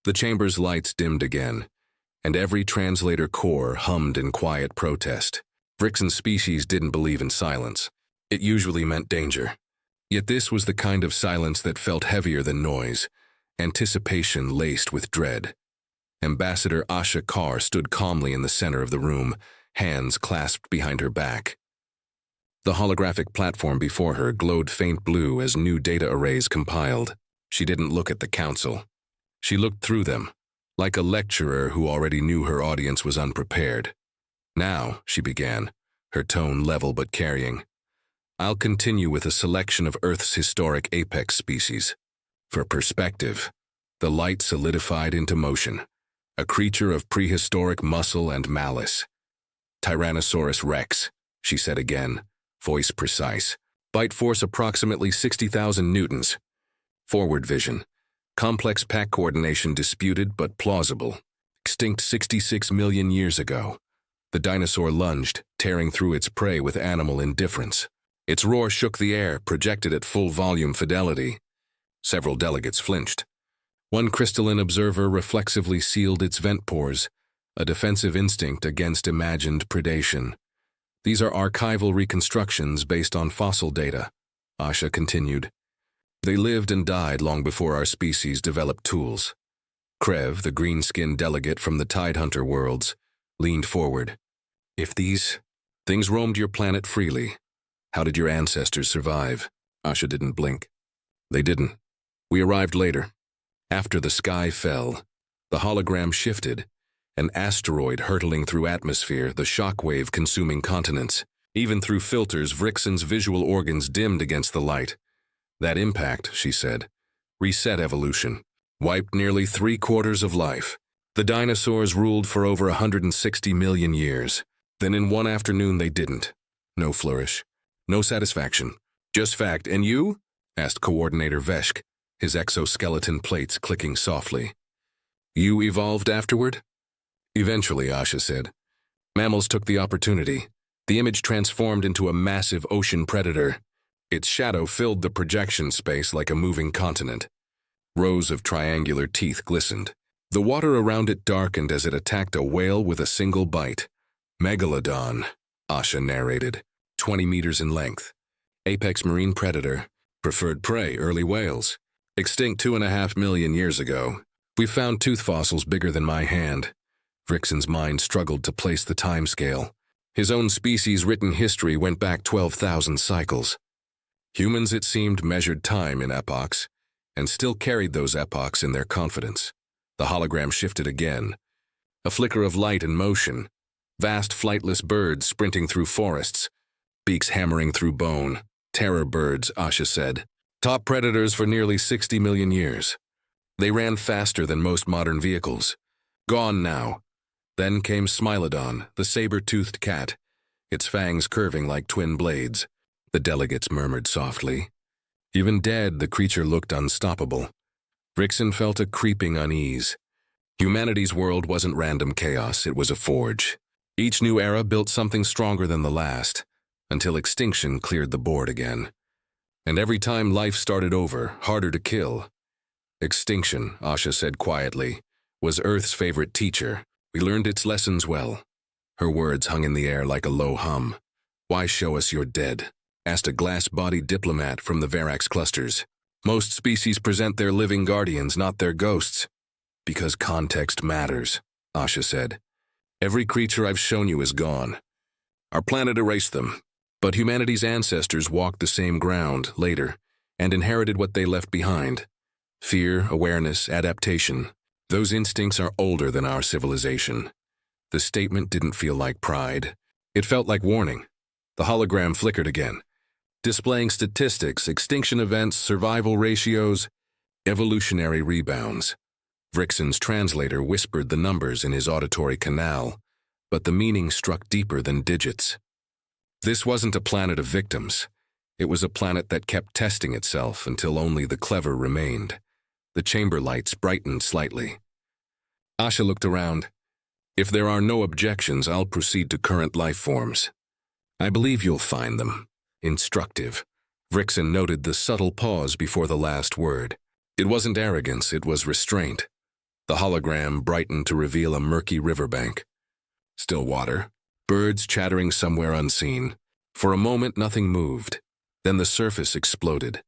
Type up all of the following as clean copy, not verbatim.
The chamber's lights dimmed again, and every translator core hummed in quiet protest. Vrixen's species didn't believe in silence. It usually meant danger. Yet this was the kind of silence that felt heavier than noise, anticipation laced with dread. Ambassador Asha Carr stood calmly in the center of the room, hands clasped behind her back. The holographic platform before her glowed faint blue as new data arrays compiled. She didn't look at the council. She looked through them, like a lecturer who already knew her audience was unprepared. Now, she began, her tone level but carrying. I'll continue with a selection of Earth's historic apex species. For perspective, the light solidified into motion, a creature of prehistoric muscle and malice. Tyrannosaurus rex, she said again, voice precise. Bite force approximately 60,000 newtons. Forward vision. Complex pack coordination disputed but plausible. Extinct 66 million years ago. The dinosaur lunged, tearing through its prey with animal indifference. Its roar shook the air, projected at full volume fidelity. Several delegates flinched. One crystalline observer reflexively sealed its vent pores, a defensive instinct against imagined predation. These are archival reconstructions based on fossil data, Asha continued. They lived and died long before our species developed tools. Krev, the green-skinned delegate from the Tidehunter worlds, leaned forward. If these things roamed your planet freely, how did your ancestors survive? Asha didn't blink. They didn't. We arrived later. After the sky fell, the hologram shifted, an asteroid hurtling through atmosphere, the shockwave consuming continents. Even through filters, Vrixen's visual organs dimmed against the light. That impact, she said, reset evolution, wiped nearly 3/4 of life. The dinosaurs ruled for over 160 million years. Then in one afternoon they didn't. No flourish, no satisfaction, just fact. And you? Asked Coordinator Veshk, his exoskeleton plates clicking softly. You evolved afterward? Eventually, Asha said. Mammals took the opportunity. The image transformed into a massive ocean predator. Its shadow filled the projection space like a moving continent. Rows of triangular teeth glistened. The water around it darkened as it attacked a whale with a single bite. Megalodon, Asha narrated, 20 meters in length. Apex marine predator, preferred prey, early whales. Extinct 2.5 million years ago. We found tooth fossils bigger than my hand. Vrixen's mind struggled to place the timescale. His own species' written history went back 12,000 cycles. Humans, it seemed, measured time in epochs, and still carried those epochs in their confidence. The hologram shifted again. A flicker of light and motion. Vast flightless birds sprinting through forests. Beaks hammering through bone. Terror birds, Asha said. Top predators for nearly 60 million years. They ran faster than most modern vehicles. Gone now. Then came Smilodon, the saber-toothed cat, its fangs curving like twin blades. The delegates murmured softly. Even dead, the creature looked unstoppable. Vrixen felt a creeping unease. Humanity's world wasn't random chaos, it was a forge. Each new era built something stronger than the last, until extinction cleared the board again. And every time life started over, harder to kill. Extinction, Asha said quietly, was Earth's favorite teacher. We learned its lessons well. Her words hung in the air like a low hum. Why show us you're dead? Asked a glass-bodied diplomat from the Verax clusters. Most species present their living guardians, not their ghosts. Because context matters, Asha said. Every creature I've shown you is gone. Our planet erased them, but humanity's ancestors walked the same ground later and inherited what they left behind. Fear, awareness, adaptation. Those instincts are older than our civilization. The statement didn't feel like pride. It felt like warning. The hologram flickered again, displaying statistics, extinction events, survival ratios, evolutionary rebounds. Vrixen's translator whispered the numbers in his auditory canal, but the meaning struck deeper than digits. This wasn't a planet of victims. It was a planet that kept testing itself until only the clever remained. The chamber lights brightened slightly. Asha looked around. If there are no objections, I'll proceed to current life forms. I believe you'll find them instructive. Vrixen noted the subtle pause before the last word. It wasn't arrogance, it was restraint. The hologram brightened to reveal a murky riverbank. Still water. Birds chattering somewhere unseen. For a moment, nothing moved. Then the surface exploded.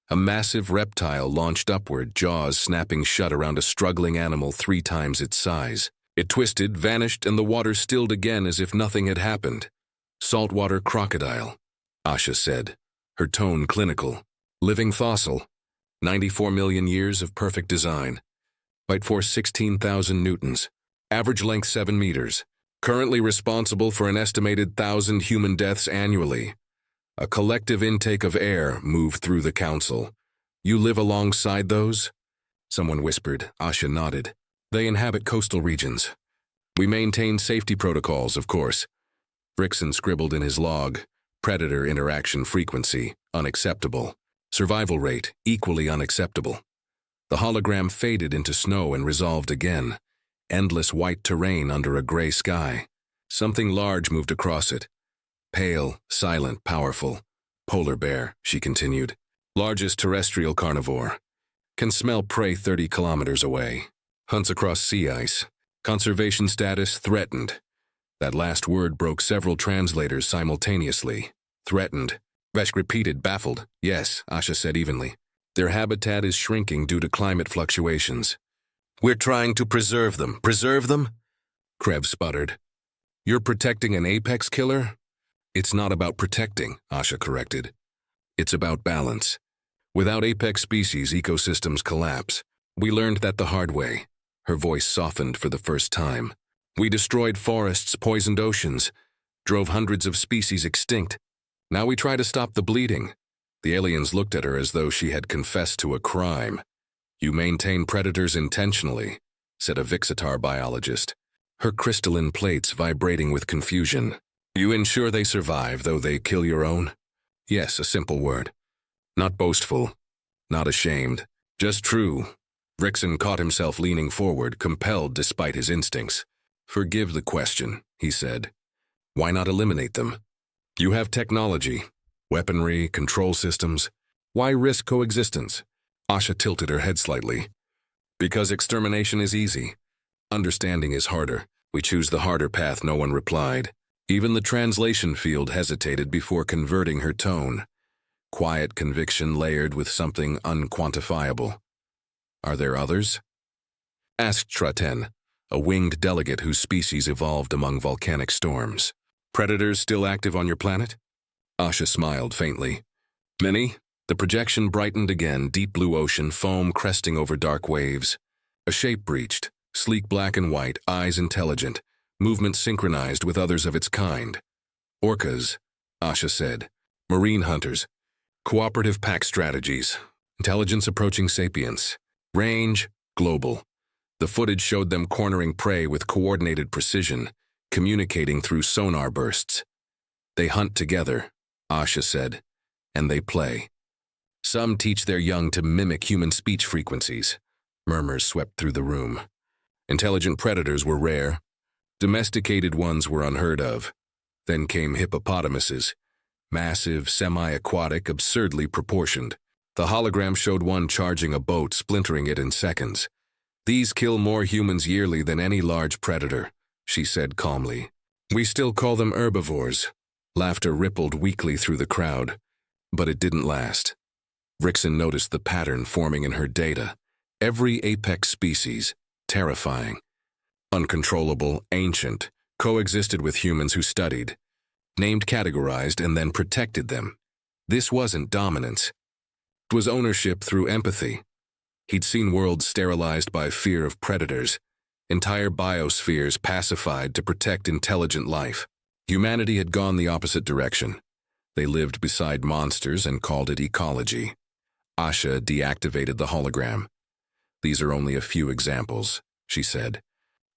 A massive reptile launched upward, jaws snapping shut around a struggling animal 3 times its size. It twisted, vanished, and the water stilled again as if nothing had happened. Saltwater crocodile, Asha said, her tone clinical. Living fossil. 94 million years of perfect design. Bite force 16,000 newtons. Average length 7 meters. Currently responsible for an estimated 1,000 human deaths annually. A collective intake of air moved through the council. You live alongside those? Someone whispered. Asha nodded. They inhabit coastal regions. We maintain safety protocols, of course. Rickson scribbled in his log. Predator interaction frequency, unacceptable. Survival rate, equally unacceptable. The hologram faded into snow and resolved again. Endless white terrain under a gray sky. Something large moved across it. Pale, silent, powerful. Polar bear, she continued. Largest terrestrial carnivore. Can smell prey 30 kilometers away. Hunts across sea ice. Conservation status threatened. That last word broke several translators simultaneously. Threatened. Vesk repeated, baffled. Yes, Asha said evenly. Their habitat is shrinking due to climate fluctuations. We're trying to preserve them. Preserve them? Krev sputtered. You're protecting an apex killer? It's not about protecting, Asha corrected. It's about balance. Without apex species, ecosystems collapse. We learned that the hard way. Her voice softened for the first time. We destroyed forests, poisoned oceans, drove hundreds of species extinct. Now we try to stop the bleeding. The aliens looked at her as though she had confessed to a crime. You maintain predators intentionally, said a Vixitar biologist, her crystalline plates vibrating with confusion. You ensure they survive, though they kill your own? Yes, a simple word. Not boastful, not ashamed, just true. Rickson caught himself leaning forward, compelled despite his instincts. Forgive the question, he said. Why not eliminate them? You have technology, weaponry, control systems. Why risk coexistence? Asha tilted her head slightly. Because extermination is easy. Understanding is harder. We choose the harder path, no one replied. Even the translation field hesitated before converting her tone. Quiet conviction layered with something unquantifiable. Are there others? Asked Traten, a winged delegate whose species evolved among volcanic storms. Predators still active on your planet? Asha smiled faintly. Many? The projection brightened again, deep blue ocean, foam cresting over dark waves. A shape breached, sleek black and white, eyes intelligent, movement synchronized with others of its kind. Orcas, Asha said. Marine hunters. Cooperative pack strategies. Intelligence approaching sapience. Range, global. The footage showed them cornering prey with coordinated precision, communicating through sonar bursts. They hunt together, Asha said, and they play. Some teach their young to mimic human speech frequencies. Murmurs swept through the room. Intelligent predators were rare. Domesticated ones were unheard of. Then came hippopotamuses. Massive, semi-aquatic, absurdly proportioned. The hologram showed one charging a boat, splintering it in seconds. These kill more humans yearly than any large predator, she said calmly. We still call them herbivores. Laughter rippled weakly through the crowd. But it didn't last. Rickson noticed the pattern forming in her data. Every apex species, terrifying, uncontrollable, ancient, coexisted with humans who studied, named, categorized, and then protected them. This wasn't dominance. It was ownership through empathy. He'd seen worlds sterilized by fear of predators, entire biospheres pacified to protect intelligent life. Humanity had gone the opposite direction. They lived beside monsters and called it ecology. Asha deactivated the hologram. These are only a few examples, she said.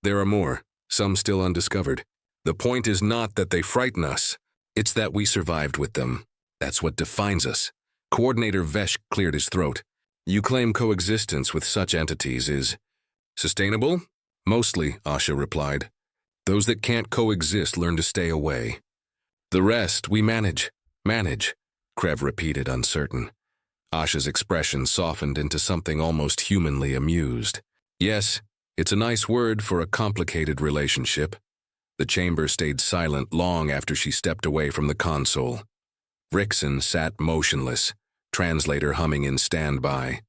There are more, some still undiscovered. The point is not that they frighten us. It's that we survived with them. That's what defines us. Coordinator Vesh cleared his throat. You claim coexistence with such entities is sustainable? Mostly, Asha replied. Those that can't coexist learn to stay away. The rest we manage. Manage, Krev repeated, uncertain. Asha's expression softened into something almost humanly amused. Yes, It's a nice word for a complicated relationship. The chamber stayed silent long after she stepped away from the console. Rickson sat motionless, translator humming in standby.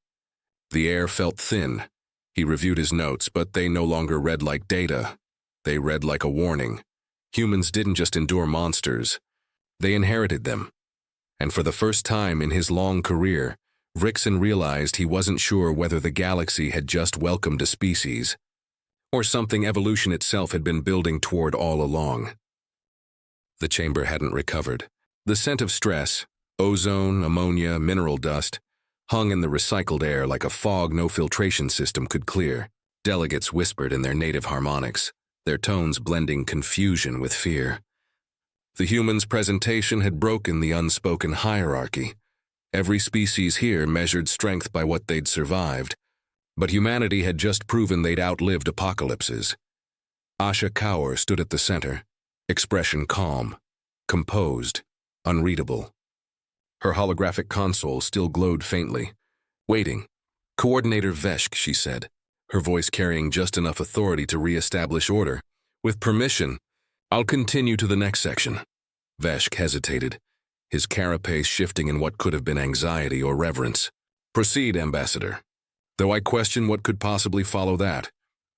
The air felt thin. He reviewed his notes, but they no longer read like data. They read like a warning. Humans didn't just endure monsters. They inherited them. And for the first time in his long career, Rickson realized he wasn't sure whether the galaxy had just welcomed a species, or something evolution itself had been building toward all along. The chamber hadn't recovered. The scent of stress, ozone, ammonia, mineral dust, hung in the recycled air like a fog no filtration system could clear. Delegates whispered in their native harmonics, their tones blending confusion with fear. The humans' presentation had broken the unspoken hierarchy. Every species here measured strength by what they'd survived, but humanity had just proven they'd outlived apocalypses. Asha Kaur stood at the center, expression calm, composed, unreadable. Her holographic console still glowed faintly. Waiting. "Coordinator Veshk," she said, her voice carrying just enough authority to re-establish order. "With permission, I'll continue to the next section." Veshk hesitated, his carapace shifting in what could have been anxiety or reverence. "Proceed, Ambassador. Though I question what could possibly follow that."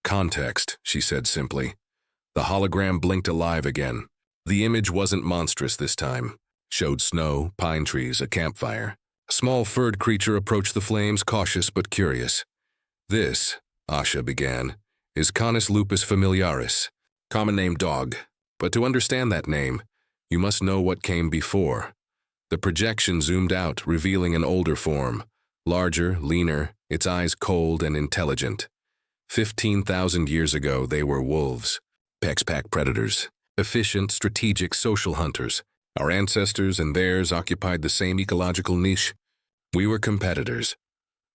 "Context," she said simply. The hologram blinked alive again. The image wasn't monstrous this time. Showed snow, pine trees, a campfire. A small furred creature approached the flames, cautious but curious. "This," Asha began, "is Canis lupus familiaris, common name dog. But to understand that name, you must know what came before." The projection zoomed out, revealing an older form, larger, leaner, its eyes cold and intelligent. 15,000 years ago, they were wolves, pack predators, efficient, strategic social hunters. Our ancestors and theirs occupied the same ecological niche. We were competitors.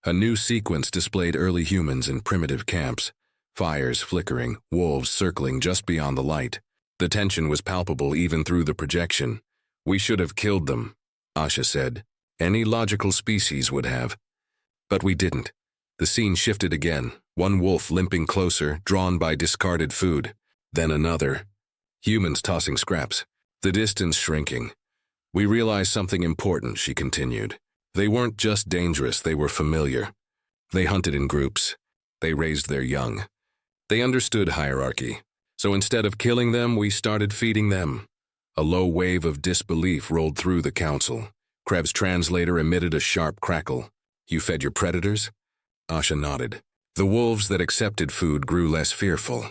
A new sequence displayed early humans in primitive camps, fires flickering, wolves circling just beyond the light. The tension was palpable even through the projection. "We should have killed them," Asha said. "Any logical species would have. But we didn't." The scene shifted again, one wolf limping closer, drawn by discarded food. Then another. Humans tossing scraps. The distance shrinking. "We realized something important," she continued. "They weren't just dangerous, they were familiar. They hunted in groups. They raised their young. They understood hierarchy. So instead of killing them, we started feeding them." A low wave of disbelief rolled through the council. Krebs' translator emitted a sharp crackle. "You fed your predators?" Asha nodded. "The wolves that accepted food grew less fearful.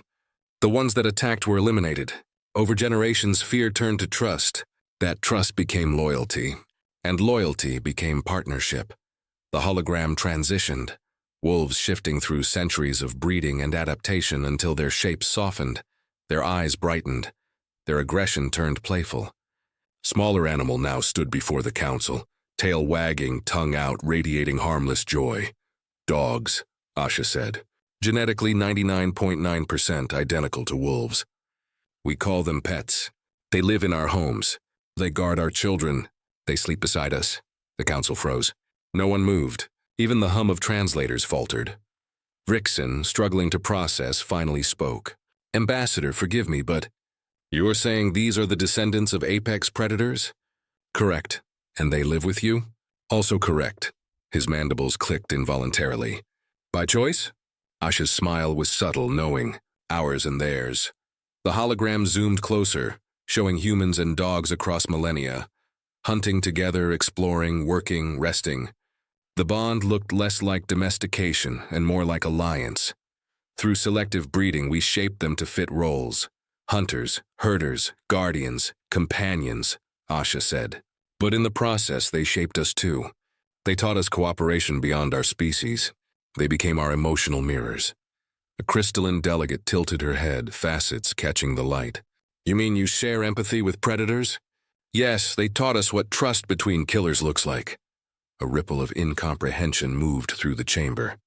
The ones that attacked were eliminated. Over generations, fear turned to trust. That trust became loyalty, and loyalty became partnership. The hologram transitioned, wolves shifting through centuries of breeding and adaptation until their shapes softened, their eyes brightened, their aggression turned playful. Smaller animal now stood before the council, tail wagging, tongue out, radiating harmless joy. "Dogs," Asha said, "genetically 99.9% identical to wolves. We call them pets. They live in our homes. They guard our children. They sleep beside us." The council froze. No one moved. Even the hum of translators faltered. Rickson, struggling to process, finally spoke. "Ambassador, forgive me, but you're saying these are the descendants of apex predators?" "Correct. And they live with you?" "Also correct." His mandibles clicked involuntarily. "By choice?" Asha's smile was subtle, knowing. "Ours and theirs." The hologram zoomed closer, showing humans and dogs across millennia, hunting together, exploring, working, resting. The bond looked less like domestication and more like alliance. Through selective breeding, we shaped them to fit roles. Hunters, herders, guardians, companions, Asha said. But in the process, they shaped us too. They taught us cooperation beyond our species. They became our emotional mirrors. A crystalline delegate tilted her head, facets catching the light. "You mean you share empathy with predators?" "Yes, they taught us what trust between killers looks like." A ripple of incomprehension moved through the chamber.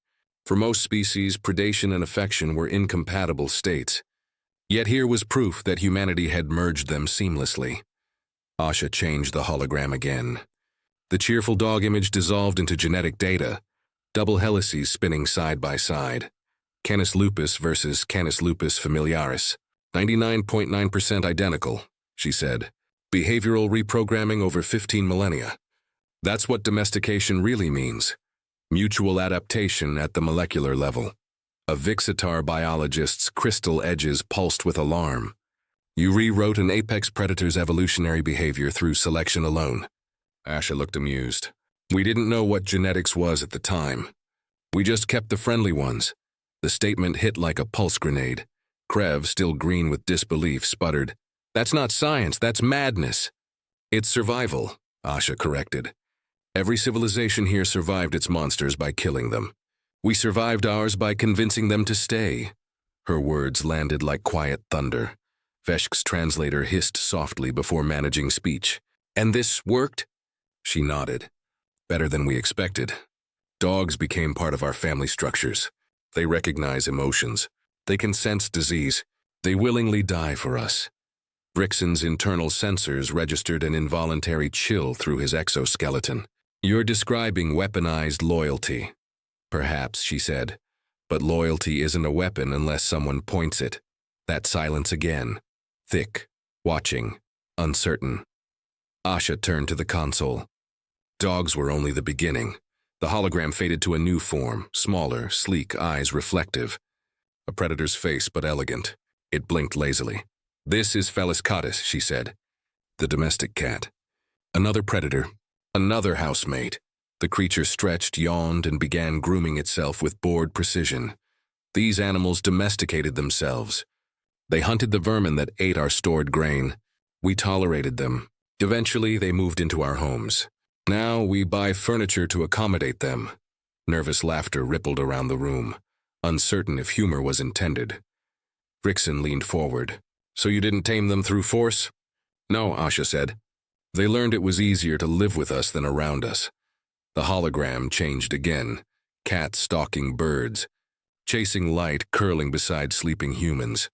For most species, predation and affection were incompatible states. Yet here was proof that humanity had merged them seamlessly. Asha changed the hologram again. The cheerful dog image dissolved into genetic data, double helices spinning side by side. Canis lupus versus Canis lupus familiaris. 99.9% identical, she said. Behavioral reprogramming over 15 millennia. That's what domestication really means. Mutual adaptation at the molecular level. A Vixitar biologist's crystal edges pulsed with alarm. You rewrote an apex predator's evolutionary behavior through selection alone. Asha looked amused. We didn't know what genetics was at the time. We just kept the friendly ones. The statement hit like a pulse grenade. Krev, still green with disbelief, sputtered, "That's not science, that's madness." "It's survival," Asha corrected. "Every civilization here survived its monsters by killing them. We survived ours by convincing them to stay." Her words landed like quiet thunder. Veshk's translator hissed softly before managing speech. "And this worked?" She nodded. "Better than we expected. Dogs became part of our family structures. They recognize emotions. They can sense disease. They willingly die for us." Vrixen's internal sensors registered an involuntary chill through his exoskeleton. "You're describing weaponized loyalty." "Perhaps," she said, "but loyalty isn't a weapon unless someone points it." That silence again. Thick, watching, uncertain. Asha turned to the console. Dogs were only the beginning. The hologram faded to a new form, smaller, sleek, eyes reflective. A predator's face, but elegant. It blinked lazily. "This is Felis catus," she said. The domestic cat. Another predator. Another housemate. The creature stretched, yawned, and began grooming itself with bored precision. These animals domesticated themselves. They hunted the vermin that ate our stored grain. We tolerated them. Eventually, they moved into our homes. Now we buy furniture to accommodate them. Nervous laughter rippled around the room, uncertain if humor was intended. Vrixen leaned forward. "So you didn't tame them through force?" "No," Asha said. "They learned it was easier to live with us than around us." The hologram changed again. Cats stalking birds. Chasing light, curling beside sleeping humans.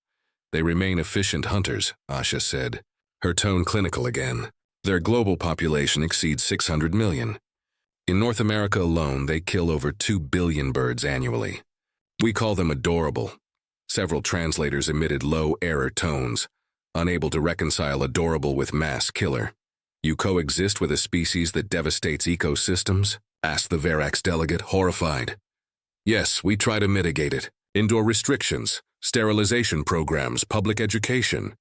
"They remain efficient hunters," Asha said, her tone clinical again. "Their global population exceeds 600 million. In North America alone, they kill over 2 billion birds annually. We call them adorable." Several translators emitted low error tones, unable to reconcile adorable with mass killer. "You coexist with a species that devastates ecosystems?" asked the Verax delegate, horrified. "Yes, we try to mitigate it. Indoor restrictions, sterilization programs, public education."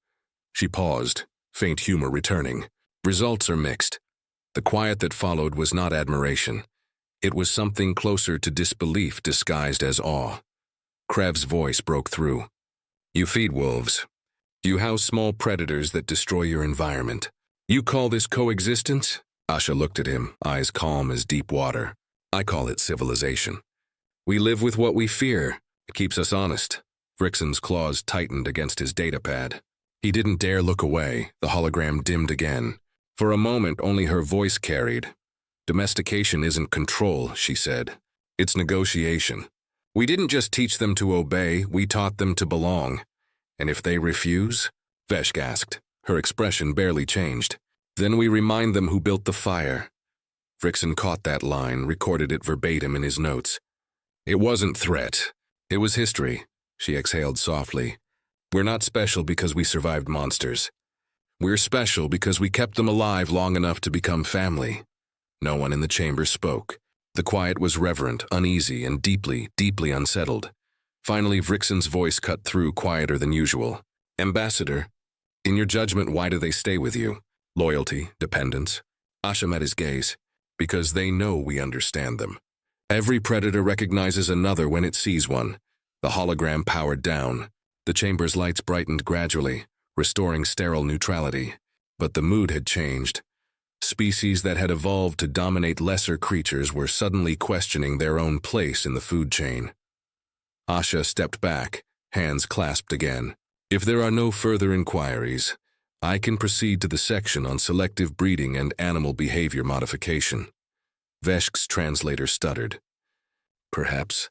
She paused, faint humor returning. "Results are mixed." The quiet that followed was not admiration. It was something closer to disbelief disguised as awe. Krev's voice broke through. "You feed wolves. You house small predators that destroy your environment. You call this coexistence?" Asha looked at him, eyes calm as deep water. "I call it civilization. We live with what we fear. It keeps us honest." Vrixen's claws tightened against his datapad. He didn't dare look away. The hologram dimmed again. For a moment, only her voice carried. "Domestication isn't control," she said. "It's negotiation. We didn't just teach them to obey, we taught them to belong. And if they refuse?" Veshk asked. Her expression barely changed. "Then we remind them who built the fire." Vrixen caught that line, recorded it verbatim in his notes. "It wasn't threat. It was history," she exhaled softly. "We're not special because we survived monsters. We're special because we kept them alive long enough to become family." No one in the chamber spoke. The quiet was reverent, uneasy, and deeply, deeply unsettled. Finally, Vrixen's voice cut through, quieter than usual. "Ambassador, in your judgment, why do they stay with you? Loyalty, dependence?" Asha met his gaze. "Because they know we understand them. Every predator recognizes another when it sees one." The hologram powered down. The chamber's lights brightened gradually, restoring sterile neutrality. But the mood had changed. Species that had evolved to dominate lesser creatures were suddenly questioning their own place in the food chain. Asha stepped back, hands clasped again. "If there are no further inquiries, I can proceed to the section on selective breeding and animal behavior modification." Veshk's translator stuttered. "Perhaps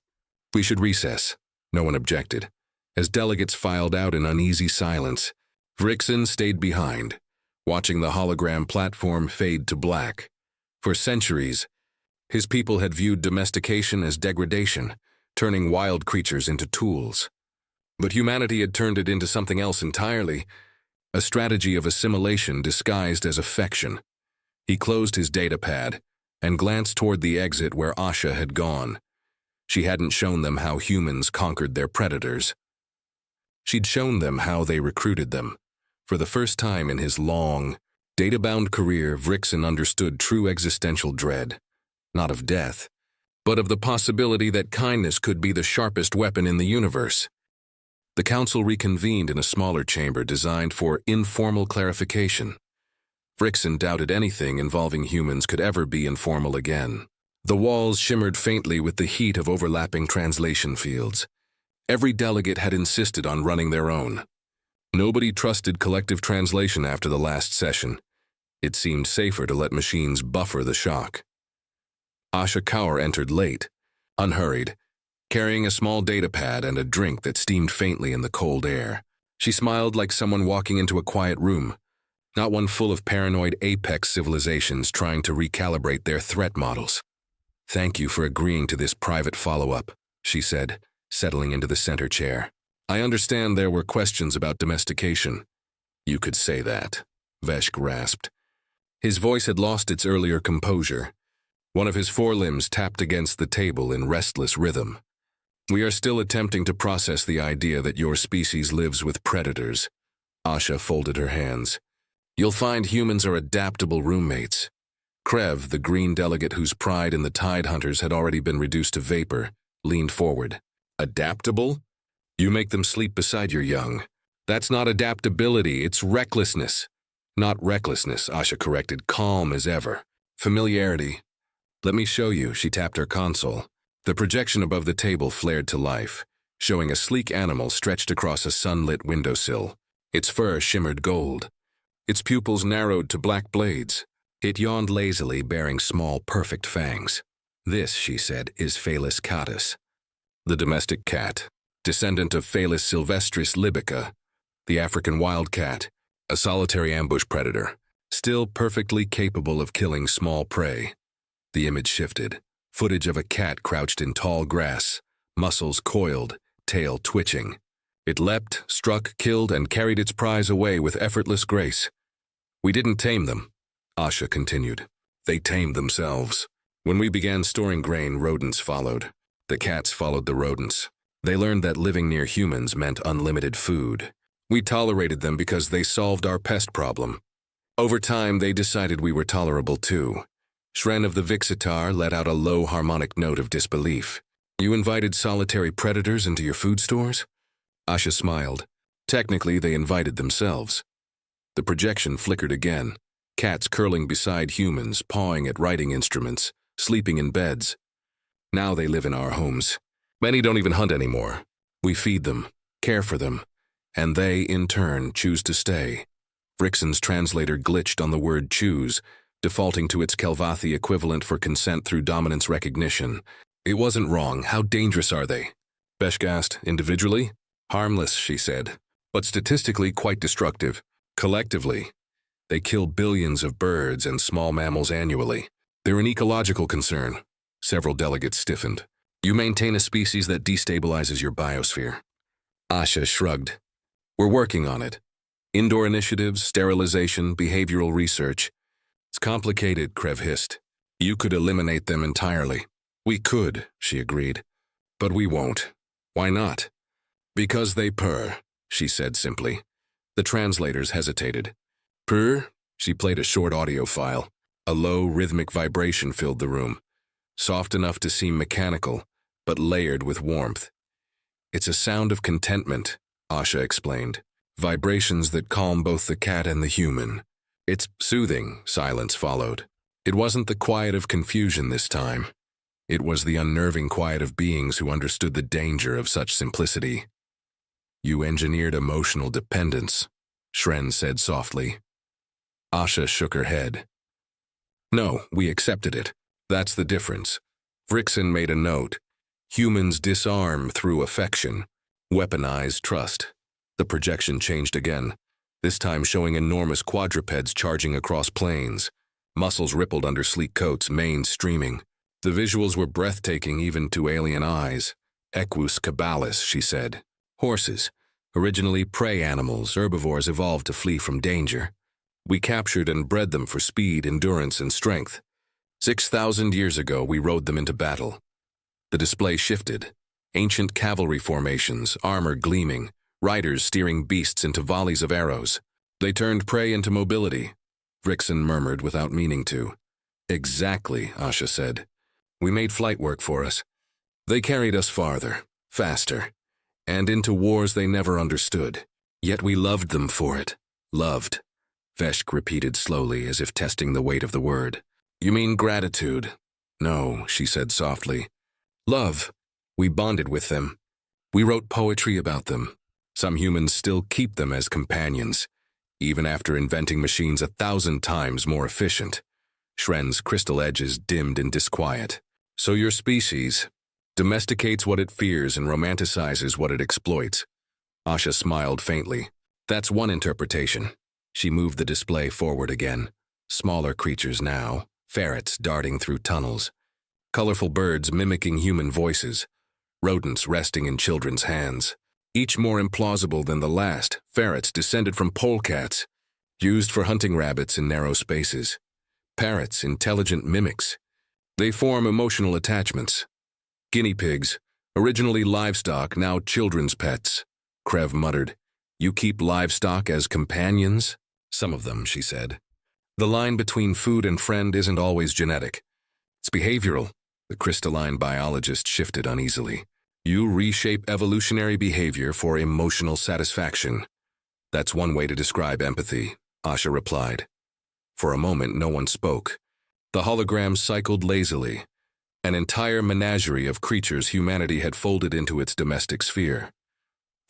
we should recess." No one objected. As delegates filed out in uneasy silence, Vrixen stayed behind, watching the hologram platform fade to black. For centuries, his people had viewed domestication as degradation, turning wild creatures into tools. But humanity had turned it into something else entirely, a strategy of assimilation disguised as affection. He closed his datapad and glanced toward the exit where Asha had gone. She hadn't shown them how humans conquered their predators. She'd shown them how they recruited them. For the first time in his long, data-bound career, Vrixen understood true existential dread, not of death, but of the possibility that kindness could be the sharpest weapon in the universe. The council reconvened in a smaller chamber designed for informal clarification. Vrixen doubted anything involving humans could ever be informal again. The walls shimmered faintly with the heat of overlapping translation fields. Every delegate had insisted on running their own. Nobody trusted collective translation after the last session. It seemed safer to let machines buffer the shock. Asha Kaur entered late, unhurried, carrying a small datapad and a drink that steamed faintly in the cold air. She smiled like someone walking into a quiet room, not one full of paranoid apex civilizations trying to recalibrate their threat models. "Thank you for agreeing to this private follow-up," she said, settling into the center chair. "I understand there were questions about domestication." "You could say that," Vesh rasped. His voice had lost its earlier composure. One of his forelimbs tapped against the table in restless rhythm. "We are still attempting to process the idea that your species lives with predators." Asha folded her hands. "You'll find humans are adaptable roommates." Krev, the green delegate whose pride in the Tide Hunters had already been reduced to vapor, leaned forward. "Adaptable? You make them sleep beside your young. That's not adaptability, it's recklessness." "Not recklessness," Asha corrected, calm as ever. "Familiarity. Let me show you," she tapped her console. The projection above the table flared to life, showing a sleek animal stretched across a sunlit windowsill. Its fur shimmered gold. Its pupils narrowed to black blades. It yawned lazily, bearing small, perfect fangs. "This," she said, "is Felis catus, the domestic cat, descendant of Felis sylvestris libica, the African wildcat, a solitary ambush predator, still perfectly capable of killing small prey." The image shifted. Footage of a cat crouched in tall grass, muscles coiled, tail twitching. It leapt, struck, killed, and carried its prize away with effortless grace. "We didn't tame them," Asha continued. "They tamed themselves. When we began storing grain, rodents followed. The cats followed the rodents. They learned that living near humans meant unlimited food. We tolerated them because they solved our pest problem. Over time, they decided we were tolerable too." Shren of the Vixitar let out a low harmonic note of disbelief. "You invited solitary predators into your food stores?" Asha smiled. "Technically, they invited themselves." The projection flickered again. Cats curling beside humans, pawing at writing instruments, sleeping in beds. "Now they live in our homes. Many don't even hunt anymore. We feed them, care for them, and they, in turn, choose to stay." Vrixen's translator glitched on the word choose, defaulting to its Kelvathi equivalent for consent through dominance recognition. "It wasn't wrong. How dangerous are they?" Beshk asked. "Individually? Harmless," she said, "but statistically quite destructive. Collectively, they kill billions of birds and small mammals annually. They're an ecological concern." Several delegates stiffened. "You maintain a species that destabilizes your biosphere." Asha shrugged. "We're working on it. Indoor initiatives, sterilization, behavioral research. It's complicated," Krev hissed. "You could eliminate them entirely." "We could," she agreed. "But we won't." "Why not?" "Because they purr," she said simply. The translators hesitated. "Purr?" She played a short audio file. A low, rhythmic vibration filled the room, soft enough to seem mechanical, but layered with warmth. "It's a sound of contentment," Asha explained. "Vibrations that calm both the cat and the human." "It's soothing," silence followed. It wasn't the quiet of confusion this time. It was the unnerving quiet of beings who understood the danger of such simplicity. "You engineered emotional dependence," Shren said softly. Asha shook her head. "No, we accepted it. That's the difference." Vrixen made a note. "Humans disarm through affection, weaponize trust." The projection changed again, this time showing enormous quadrupeds charging across plains. Muscles rippled under sleek coats, manes streaming. The visuals were breathtaking even to alien eyes. Equus caballus, she said. Horses. Originally prey animals, herbivores evolved to flee from danger. We captured and bred them for speed, endurance, and strength. 6,000 years ago, we rode them into battle. The display shifted. Ancient cavalry formations, armor gleaming, riders steering beasts into volleys of arrows. They turned prey into mobility, Vrixen murmured without meaning to. Exactly, Asha said. We made flight work for us. They carried us farther, faster, and into wars they never understood. Yet we loved them for it. Loved. Veshk repeated slowly, as if testing the weight of the word. You mean gratitude? No, she said softly. Love. We bonded with them. We wrote poetry about them. Some humans still keep them as companions, even after inventing machines 1,000 times more efficient. Shren's crystal edges dimmed in disquiet. So your species domesticates what it fears and romanticizes what it exploits. Asha smiled faintly. That's one interpretation. She moved the display forward again. Smaller creatures now, ferrets darting through tunnels, colorful birds mimicking human voices, rodents resting in children's hands. Each more implausible than the last, ferrets descended from polecats, used for hunting rabbits in narrow spaces. Parrots, intelligent mimics. They form emotional attachments. Guinea pigs, originally livestock, now children's pets. Krev muttered. You keep livestock as companions? Some of them, she said. The line between food and friend isn't always genetic. It's behavioral. The crystalline biologist shifted uneasily. You reshape evolutionary behavior for emotional satisfaction. That's one way to describe empathy, Asha replied. For a moment, no one spoke. The hologram cycled lazily, an entire menagerie of creatures humanity had folded into its domestic sphere.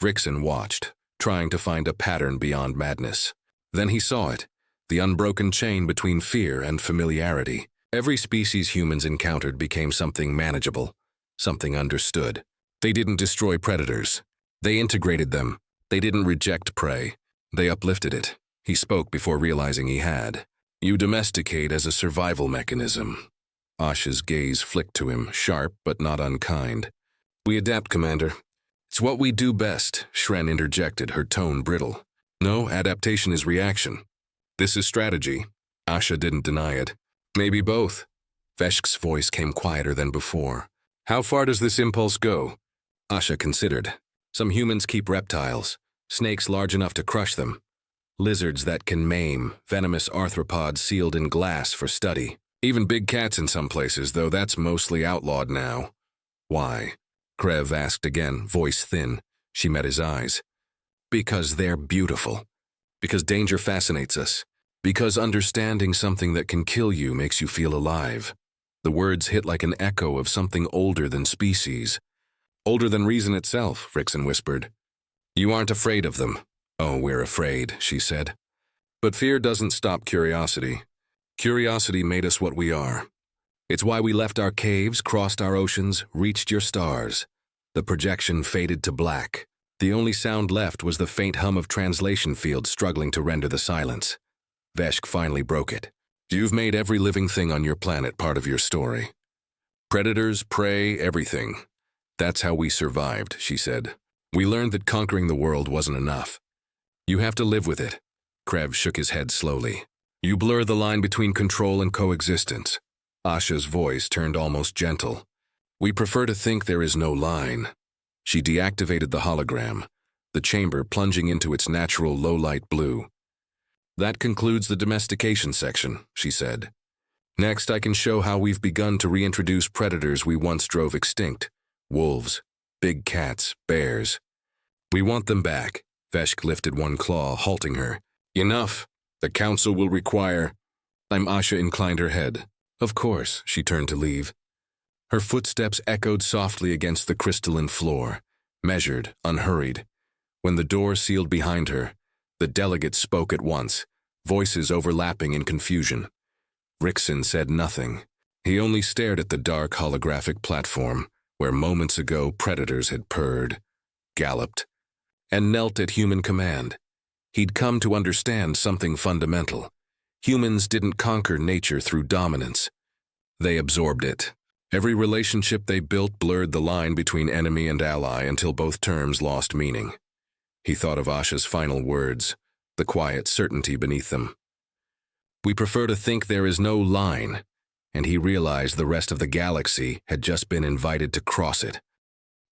Vrixen watched, trying to find a pattern beyond madness. Then he saw it, the unbroken chain between fear and familiarity. Every species humans encountered became something manageable, something understood. They didn't destroy predators. They integrated them. They didn't reject prey. They uplifted it. He spoke before realizing he had. You domesticate as a survival mechanism. Asha's gaze flicked to him, sharp but not unkind. We adapt, Commander. It's what we do best, Shren interjected, her tone brittle. No, adaptation is reaction. This is strategy. Asha didn't deny it. Maybe both. Veshk's voice came quieter than before. How far does this impulse go? Asha considered. Some humans keep reptiles, snakes large enough to crush them. Lizards that can maim, venomous arthropods sealed in glass for study. Even big cats in some places, though that's mostly outlawed now. Why? Krev asked again, voice thin. She met his eyes. Because they're beautiful. Because danger fascinates us. Because understanding something that can kill you makes you feel alive. The words hit like an echo of something older than species. Older than reason itself, Vrixen whispered. You aren't afraid of them. Oh, we're afraid, she said. But fear doesn't stop curiosity. Curiosity made us what we are. It's why we left our caves, crossed our oceans, reached your stars. The projection faded to black. The only sound left was the faint hum of translation fields struggling to render the silence. Veshk finally broke it. You've made every living thing on your planet part of your story. Predators, prey, everything. That's how we survived, she said. We learned that conquering the world wasn't enough. You have to live with it. Krev shook his head slowly. You blur the line between control and coexistence. Asha's voice turned almost gentle. We prefer to think there is no line. She deactivated the hologram, the chamber plunging into its natural low-light blue. That concludes the domestication section, she said. Next, I can show how we've begun to reintroduce predators we once drove extinct. Wolves, big cats, bears. We want them back. Veshk lifted one claw, halting her. Enough. The council will require... Asha inclined her head. Of course, she turned to leave. Her footsteps echoed softly against the crystalline floor, measured, unhurried. When the door sealed behind her, the delegates spoke at once, voices overlapping in confusion. Vrixen said nothing. He only stared at the dark holographic platform, where moments ago predators had purred, galloped, and knelt at human command. He'd come to understand something fundamental. Humans didn't conquer nature through dominance. They absorbed it. Every relationship they built blurred the line between enemy and ally until both terms lost meaning. He thought of Asha's final words, the quiet certainty beneath them. We prefer to think there is no line, and he realized the rest of the galaxy had just been invited to cross it.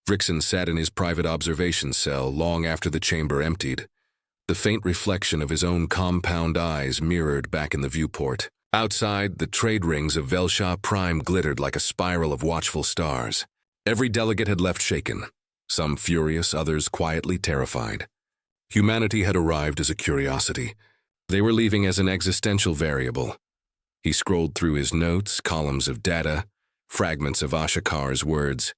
Vrixen sat in his private observation cell long after the chamber emptied, the faint reflection of his own compound eyes mirrored back in the viewport. Outside, the trade rings of Velsha Prime glittered like a spiral of watchful stars. Every delegate had left shaken, some furious, others quietly terrified. Humanity had arrived as a curiosity. They were leaving as an existential variable. He scrolled through his notes, columns of data, fragments of Ashakar's words,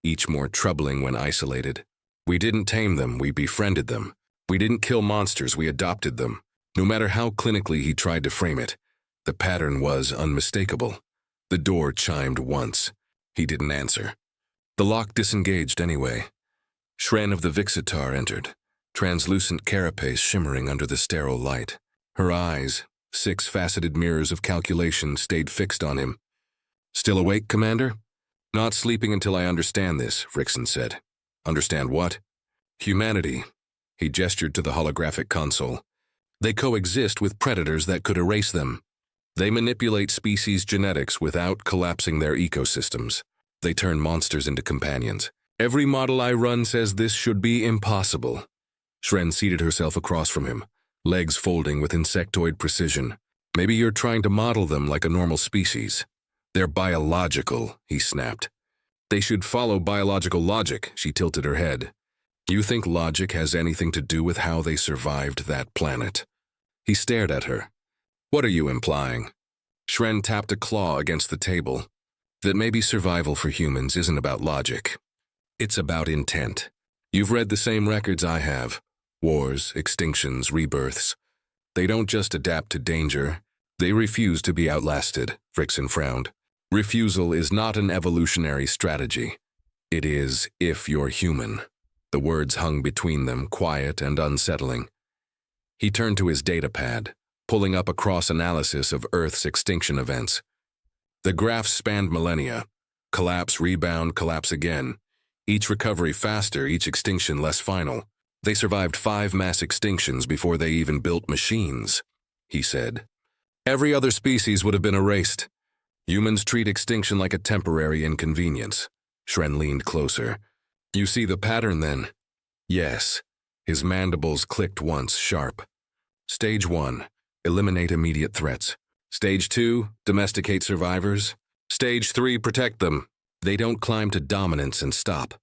each more troubling when isolated. We didn't tame them, we befriended them. We didn't kill monsters, we adopted them. No matter how clinically he tried to frame it, the pattern was unmistakable. The door chimed once. He didn't answer. The lock disengaged anyway. Shren of the Vixitar entered, translucent carapace shimmering under the sterile light. Her eyes, 6 faceted mirrors of calculation, stayed fixed on him. Still awake, Commander? Not sleeping until I understand this, Vrixen said. Understand what? Humanity. He gestured to the holographic console. They coexist with predators that could erase them. They manipulate species genetics without collapsing their ecosystems. They turn monsters into companions. Every model I run says this should be impossible. Shren seated herself across from him, legs folding with insectoid precision. Maybe you're trying to model them like a normal species. They're biological, he snapped. They should follow biological logic, she tilted her head. You think logic has anything to do with how they survived that planet? He stared at her. What are you implying? Shren tapped a claw against the table. That maybe survival for humans isn't about logic. It's about intent. You've read the same records I have. Wars, extinctions, rebirths. They don't just adapt to danger. They refuse to be outlasted, Vrixen frowned. Refusal is not an evolutionary strategy. It is if you're human. The words hung between them, quiet and unsettling. He turned to his datapad, pulling up a cross-analysis of Earth's extinction events. The graphs spanned millennia. Collapse, rebound, collapse again. Each recovery faster, each extinction less final. They survived 5 mass extinctions before they even built machines, he said. Every other species would have been erased. Humans treat extinction like a temporary inconvenience. Shren leaned closer. You see the pattern then? Yes. His mandibles clicked once, sharp. Stage 1. Eliminate immediate threats. Stage 2, domesticate survivors. Stage 3, protect them. They don't climb to dominance and stop.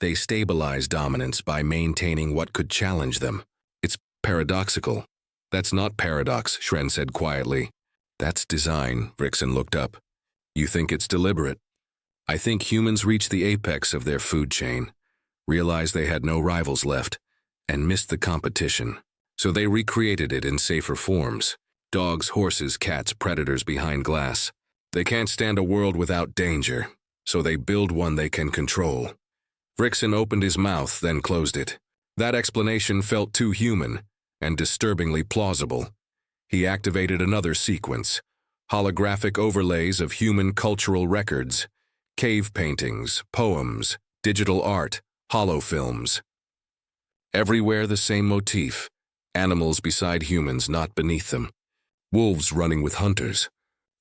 They stabilize dominance by maintaining what could challenge them. It's paradoxical. That's not paradox, Shren said quietly. That's design, Vrixen looked up. You think it's deliberate? I think humans reached the apex of their food chain, realized they had no rivals left, and missed the competition. So they recreated it in safer forms. Dogs, horses, cats, predators behind glass. They can't stand a world without danger, so they build one they can control. Vrixen opened his mouth, then closed it. That explanation felt too human and disturbingly plausible. He activated another sequence. Holographic overlays of human cultural records. Cave paintings, poems, digital art, holofilms. Everywhere the same motif. Animals beside humans, not beneath them. Wolves running with hunters.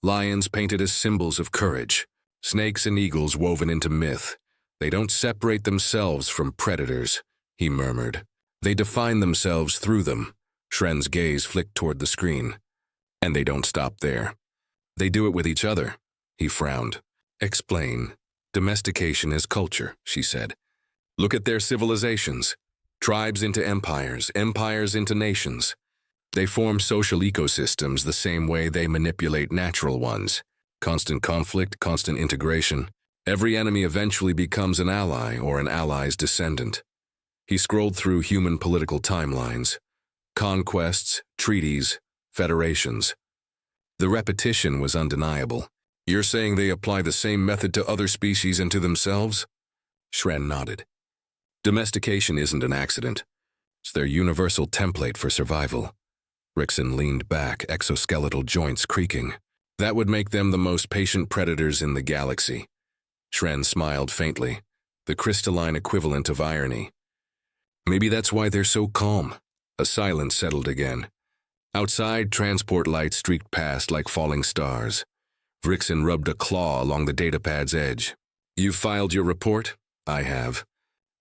Lions painted as symbols of courage. Snakes and eagles woven into myth. They don't separate themselves from predators, he murmured. They define themselves through them. Shren's gaze flicked toward the screen. And they don't stop there. They do it with each other, he frowned. Explain. Domestication is culture, she said. Look at their civilizations. Tribes into empires, empires into nations. They form social ecosystems the same way they manipulate natural ones. Constant conflict, constant integration. Every enemy eventually becomes an ally or an ally's descendant. He scrolled through human political timelines. Conquests, treaties, federations. The repetition was undeniable. You're saying they apply the same method to other species and to themselves? Shren nodded. Domestication isn't an accident. It's their universal template for survival. Vrixen leaned back, exoskeletal joints creaking. That would make them the most patient predators in the galaxy. Shren smiled faintly, the crystalline equivalent of irony. Maybe that's why they're so calm. A silence settled again. Outside, transport lights streaked past like falling stars. Vrixen rubbed a claw along the datapad's edge. "You've filed your report?" "I have.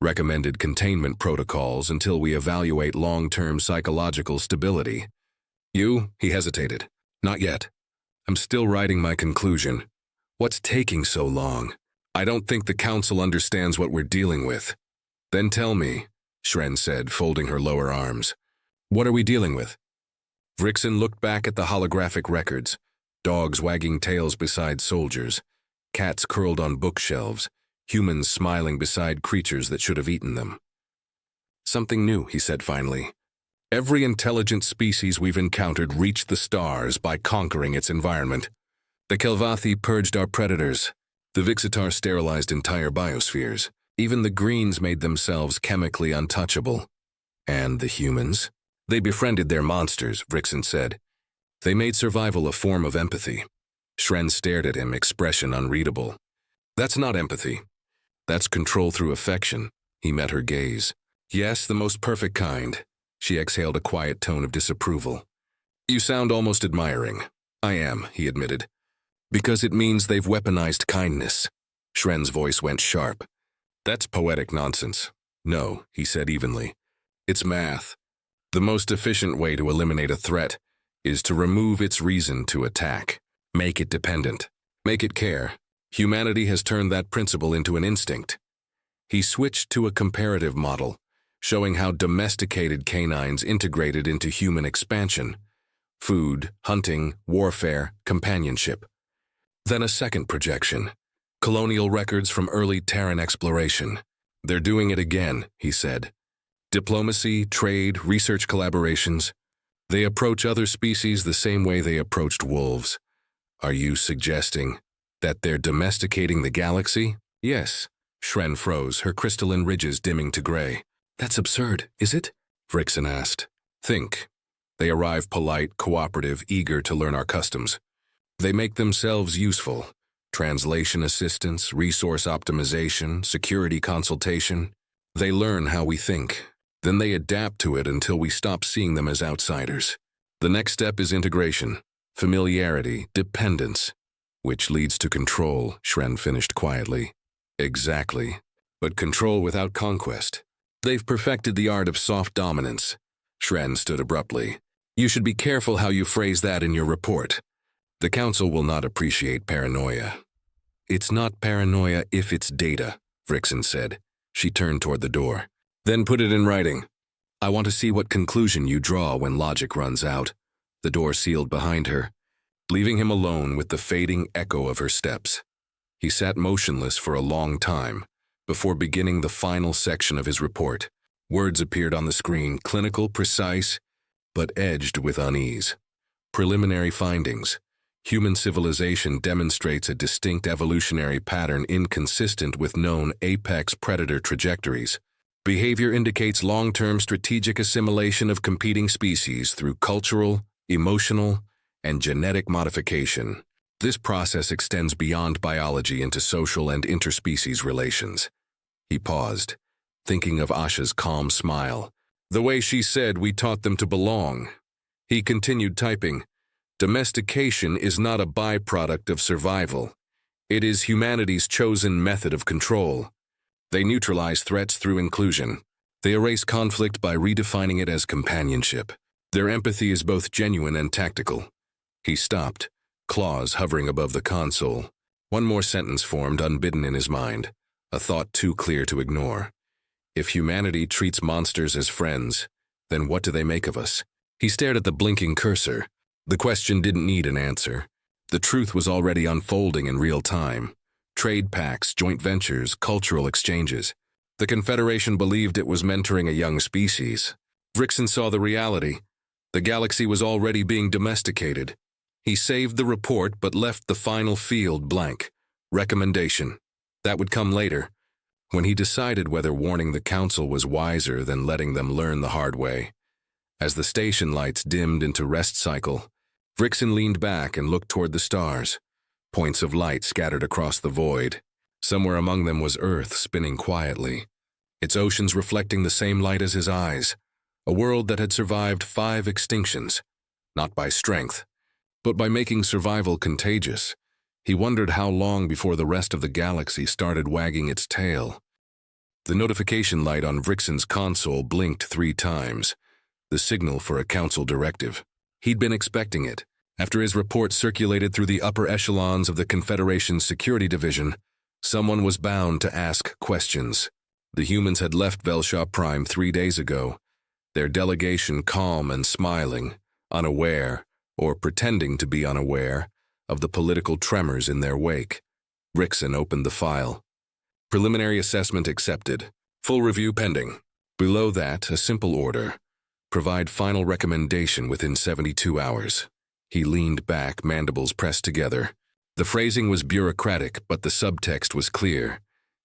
Recommended containment protocols until we evaluate long-term psychological stability." "You?" He hesitated. "Not yet. I'm still writing my conclusion. What's taking so long? I don't think the Council understands what we're dealing with." "Then tell me," Shren said, folding her lower arms. "What are we dealing with?" Vrixen looked back at the holographic records, dogs wagging tails beside soldiers, cats curled on bookshelves, humans smiling beside creatures that should have eaten them. "Something new," he said finally. "Every intelligent species we've encountered reached the stars by conquering its environment. The Kelvathi purged our predators. The Vixitar sterilized entire biospheres. Even the Greens made themselves chemically untouchable. And the humans? They befriended their monsters," Vrixen said. "They made survival a form of empathy." Shren stared at him, expression unreadable. "That's not empathy. That's control through affection." He met her gaze. "Yes, the most perfect kind." She exhaled a quiet tone of disapproval. "You sound almost admiring." "I am," he admitted. "Because it means they've weaponized kindness." Shren's voice went sharp. "That's poetic nonsense." "No," he said evenly. "It's math. The most efficient way to eliminate a threat is to remove its reason to attack. Make it dependent. Make it care. Humanity has turned that principle into an instinct." He switched to a comparative model, showing how domesticated canines integrated into human expansion. Food, hunting, warfare, companionship. Then a second projection. Colonial records from early Terran exploration. "They're doing it again," he said. "Diplomacy, trade, research collaborations. They approach other species the same way they approached wolves." "Are you suggesting that they're domesticating the galaxy?" "Yes." Shren froze, her crystalline ridges dimming to gray. "That's absurd, is it?" Vrixen asked. "Think. They arrive polite, cooperative, eager to learn our customs. They make themselves useful. Translation assistance, resource optimization, security consultation. They learn how we think. Then they adapt to it until we stop seeing them as outsiders. The next step is integration, familiarity, dependence, which leads to control," Shren finished quietly. "Exactly. But control without conquest. They've perfected the art of soft dominance." Shren stood abruptly. "You should be careful how you phrase that in your report. The Council will not appreciate paranoia." "It's not paranoia if it's data," Vrixen said. She turned toward the door. "Then put it in writing. I want to see what conclusion you draw when logic runs out." The door sealed behind her, leaving him alone with the fading echo of her steps. He sat motionless for a long time before beginning the final section of his report. Words appeared on the screen, clinical, precise, but edged with unease. Preliminary findings. Human civilization demonstrates a distinct evolutionary pattern inconsistent with known apex predator trajectories. Behavior indicates long-term strategic assimilation of competing species through cultural, emotional, and genetic modification. This process extends beyond biology into social and interspecies relations. He paused, thinking of Asha's calm smile. "The way she said we taught them to belong." He continued typing. "Domestication is not a byproduct of survival. It is humanity's chosen method of control. They neutralize threats through inclusion. They erase conflict by redefining it as companionship. Their empathy is both genuine and tactical." He stopped, claws hovering above the console. One more sentence formed unbidden in his mind, a thought too clear to ignore. If humanity treats monsters as friends, then what do they make of us? He stared at the blinking cursor. The question didn't need an answer. The truth was already unfolding in real time. Trade pacts, joint ventures, cultural exchanges. The Confederation believed it was mentoring a young species. Vrixen saw the reality. The galaxy was already being domesticated. He saved the report but left the final field blank. Recommendation. That would come later, when he decided whether warning the Council was wiser than letting them learn the hard way. As the station lights dimmed into rest cycle, Vrixen leaned back and looked toward the stars. Points of light scattered across the void. Somewhere among them was Earth spinning quietly, its oceans reflecting the same light as his eyes, a world that had survived 5 extinctions, not by strength, but by making survival contagious. He wondered how long before the rest of the galaxy started wagging its tail. The notification light on Vrixen's console blinked 3 times, the signal for a council directive. He'd been expecting it. After his report circulated through the upper echelons of the Confederation's security division, someone was bound to ask questions. The humans had left Velshaw Prime 3 days ago, their delegation calm and smiling, unaware, or pretending to be unaware, of the political tremors in their wake. Vrixen opened the file. Preliminary assessment accepted. Full review pending. Below that, a simple order. Provide final recommendation within 72 hours. He leaned back, mandibles pressed together. The phrasing was bureaucratic, but the subtext was clear.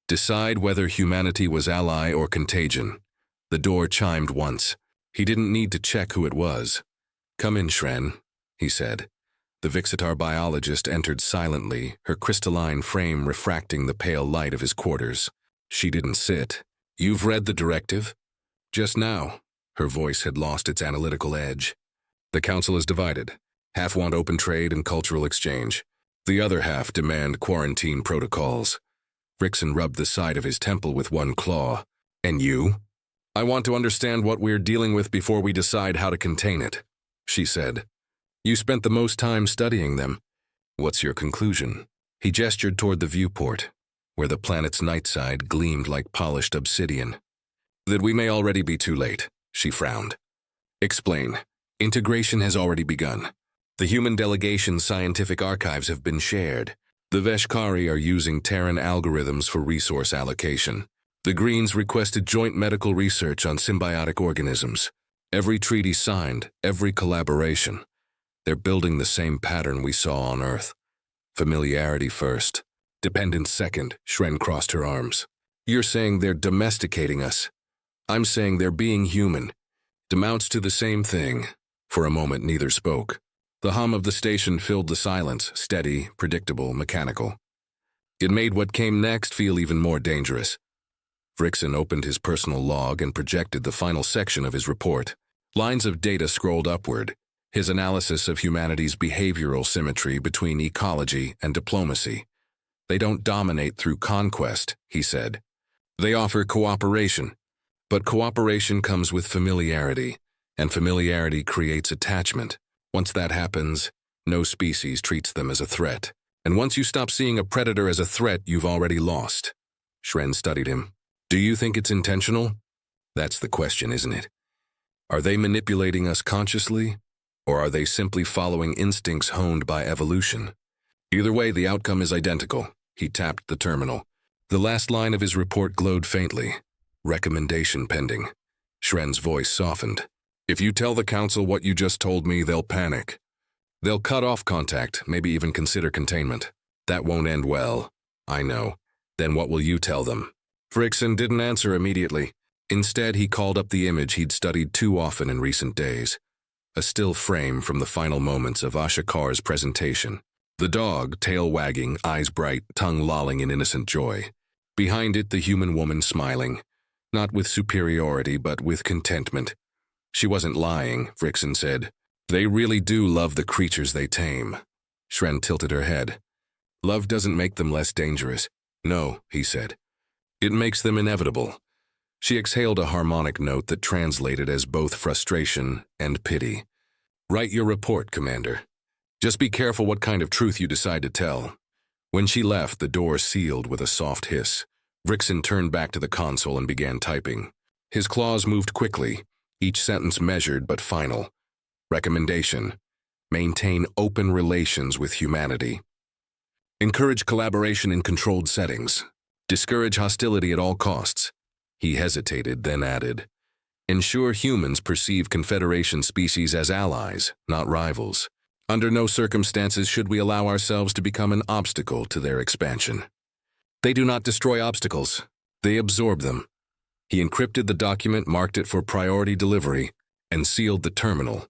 Decide whether humanity was ally or contagion. The door chimed once. He didn't need to check who it was. Come in, Shren, he said. The Vixitar biologist entered silently, her crystalline frame refracting the pale light of his quarters. She didn't sit. You've read the directive? Just now. Her voice had lost its analytical edge. The council is divided. Half want open trade and cultural exchange. The other half demand quarantine protocols. Vrixen rubbed the side of his temple with one claw. And you? I want to understand what we're dealing with before we decide how to contain it, she said. You spent the most time studying them. What's your conclusion? He gestured toward the viewport, where the planet's night side gleamed like polished obsidian. That we may already be too late, she frowned. Explain. Integration has already begun. The human delegation's scientific archives have been shared. The Veshkari are using Terran algorithms for resource allocation. The Greens requested joint medical research on symbiotic organisms. Every treaty signed, every collaboration. They're building the same pattern we saw on Earth. Familiarity first. Dependence second, Shren crossed her arms. You're saying they're domesticating us. I'm saying they're being human. It amounts to the same thing. For a moment, neither spoke. The hum of the station filled the silence, steady, predictable, mechanical. It made what came next feel even more dangerous. Vrixen opened his personal log and projected the final section of his report. Lines of data scrolled upward. His analysis of humanity's behavioral symmetry between ecology and diplomacy. They don't dominate through conquest, he said. They offer cooperation. But cooperation comes with familiarity, and familiarity creates attachment. Once that happens, no species treats them as a threat. And once you stop seeing a predator as a threat, you've already lost. Shren studied him. Do you think it's intentional? That's the question, isn't it? Are they manipulating us consciously? Or are they simply following instincts honed by evolution? Either way, the outcome is identical. He tapped the terminal. The last line of his report glowed faintly. Recommendation pending. Shren's voice softened. If you tell the council what you just told me, they'll panic. They'll cut off contact, maybe even consider containment. That won't end well. I know. Then what will you tell them? Vrixen didn't answer immediately. Instead, he called up the image he'd studied too often in recent days. A still frame from the final moments of Ashokar's presentation. The dog, tail wagging, eyes bright, tongue lolling in innocent joy. Behind it, the human woman smiling. Not with superiority, but with contentment. She wasn't lying, Vrixen said. They really do love the creatures they tame. Shren tilted her head. Love doesn't make them less dangerous. No, he said. It makes them inevitable. She exhaled a harmonic note that translated as both frustration and pity. Write your report, Commander. Just be careful what kind of truth you decide to tell. When she left, the door sealed with a soft hiss. Vrixen turned back to the console and began typing. His claws moved quickly, each sentence measured but final. Recommendation: maintain open relations with humanity. Encourage collaboration in controlled settings. Discourage hostility at all costs. He hesitated, then added, ensure humans perceive Confederation species as allies, not rivals. Under no circumstances should we allow ourselves to become an obstacle to their expansion. They do not destroy obstacles. They absorb them. He encrypted the document, marked it for priority delivery, and sealed the terminal.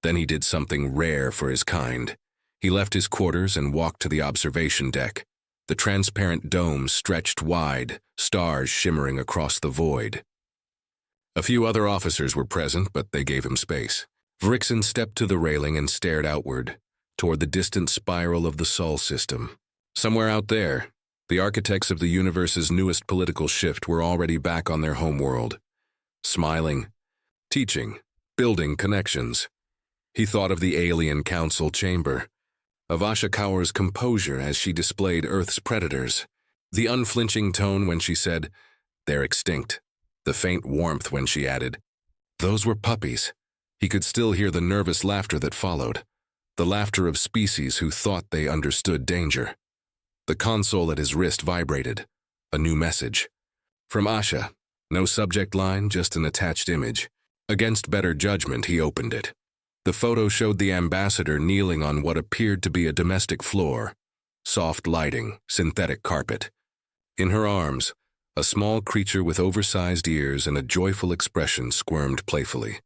Then he did something rare for his kind. He left his quarters and walked to the observation deck. The transparent dome stretched wide, stars shimmering across the void. A few other officers were present, but they gave him space. Vrixen stepped to the railing and stared outward, toward the distant spiral of the Sol system. Somewhere out there, the architects of the universe's newest political shift were already back on their homeworld, smiling, teaching, building connections. He thought of the alien council chamber, of Ashikawa's composure as she displayed Earth's predators, the unflinching tone when she said, "They're extinct," the faint warmth when she added, "Those were puppies." He could still hear the nervous laughter that followed, the laughter of species who thought they understood danger. The console at his wrist vibrated, a new message. From Asha, no subject line, just an attached image. Against better judgment, he opened it. The photo showed the ambassador kneeling on what appeared to be a domestic floor, soft lighting, synthetic carpet. In her arms, a small creature with oversized ears and a joyful expression squirmed playfully.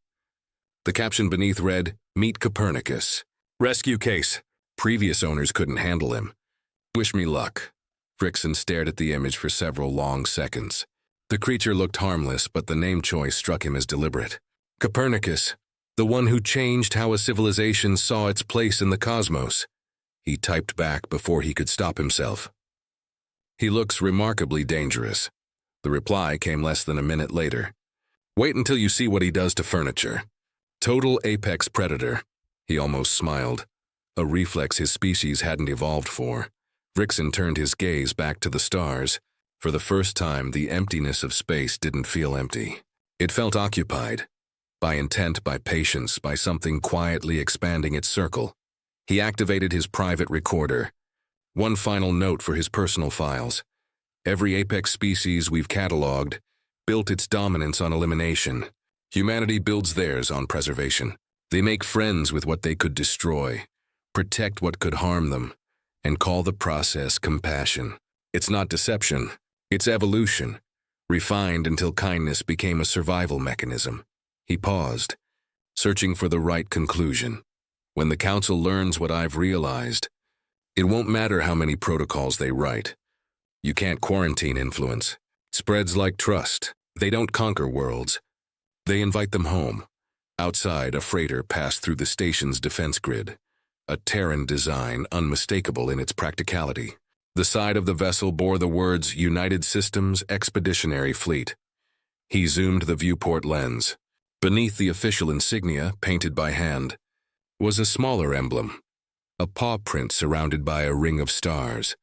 The caption beneath read, "Meet Copernicus. Rescue case. Previous owners couldn't handle him. Wish me luck." Vrixen stared at the image for several long seconds. The creature looked harmless, but the name choice struck him as deliberate. Copernicus, the one who changed how a civilization saw its place in the cosmos. He typed back before he could stop himself. He looks remarkably dangerous. The reply came less than a minute later. Wait until you see what he does to furniture. Total apex predator. He almost smiled, a reflex his species hadn't evolved for. Vrixen turned his gaze back to the stars. For the first time, the emptiness of space didn't feel empty. It felt occupied. By intent, by patience, by something quietly expanding its circle. He activated his private recorder. One final note for his personal files. Every apex species we've cataloged built its dominance on elimination. Humanity builds theirs on preservation. They make friends with what they could destroy, protect what could harm them, and call the process compassion. It's not deception, it's evolution, refined until kindness became a survival mechanism. He paused, searching for the right conclusion. When the Council learns what I've realized, it won't matter how many protocols they write. You can't quarantine influence. It spreads like trust. They don't conquer worlds. They invite them home. Outside, a freighter passed through the station's defense grid, a Terran design unmistakable in its practicality. The side of the vessel bore the words United Systems Expeditionary Fleet. He zoomed the viewport lens. Beneath the official insignia, painted by hand, was a smaller emblem, a paw print surrounded by a ring of stars.